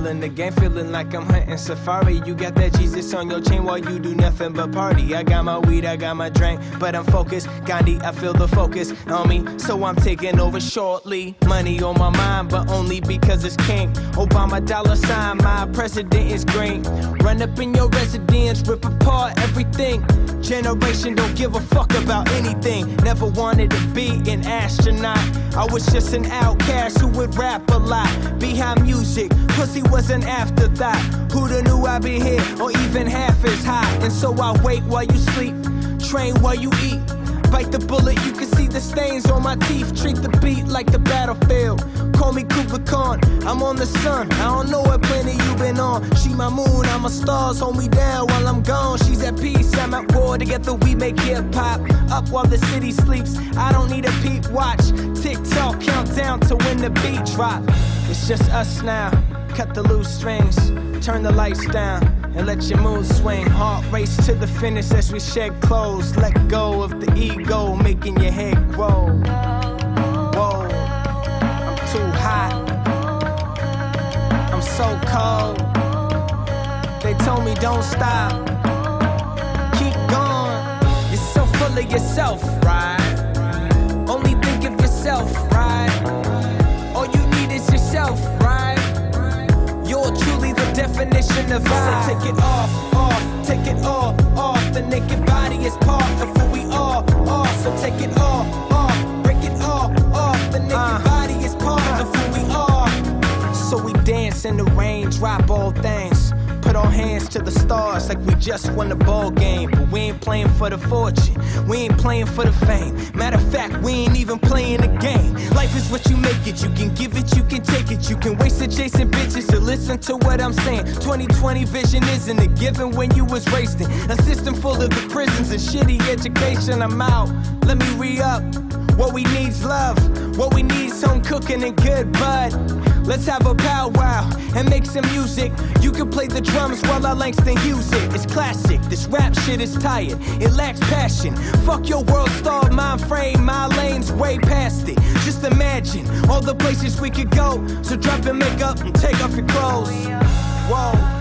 in the game, feeling like I'm hunting safari. You got that Jesus on your chain while you do nothing but party. I got my weed, I got my drink, but I'm focused. Gandhi, I feel the focus on me, so I'm taking over shortly. Money on my mind, but only because it's king. Obama dollar sign, my president is green. Run up in your residence, rip apart everything. Generation don't give a fuck about anything. Never wanted to be an astronaut. I was just an outcast who would rap a lot. Behind music, pussy was an afterthought. Who'da knew I'd be here or even half as high? And so I wait while you sleep, train while you eat. Bite the bullet, you can see the stains on my teeth. Treat the beat like the battlefield. Call me Kuba Khan, I'm on the sun. I don't know what planet you been on. She my moon, I'm a stars, hold me down while I'm gone. She's at peace, I'm at war, together we make hip-hop. Up while the city sleeps, I don't need a peep watch. Tick-tock, countdown to when the beat drop. It's just us now, cut the loose strings. Turn the lights down and let your mood swing. Heart race to the finish as we shed clothes. Let go of the ego, making your head grow. Whoa, I'm too hot, I'm so cold. They told me don't stop, keep going. You're so full of yourself, right? Only think of yourself, right? All you need is yourself, right? You're truly the definition of I. So take it off, take it all off. The naked body is part of who we are. So take it all off, break it all off. The naked body is part of who we are. So we dance in the rain, drop all things. Put our hands to the stars like we just won the ball game. But we ain't playing for the fortune, we ain't playing for the fame. Matter of fact, we ain't even playing the game. Life is what you make it, you can give it, you can take it. You can waste it chasing bitches to listen to what I'm saying. 2020 vision isn't a given when you was raised in a system full of the prisons and shitty education. I'm out, let me re-up. What we need's love, what we need's home cooking and good bud. Let's have a powwow and make some music. You can play the drums while I Langston Hughes it. It's classic, this rap shit is tired, it lacks passion. Fuck your world star mind frame, my lane's way past it. Just imagine all the places we could go. So drop your makeup and take off your clothes. Whoa.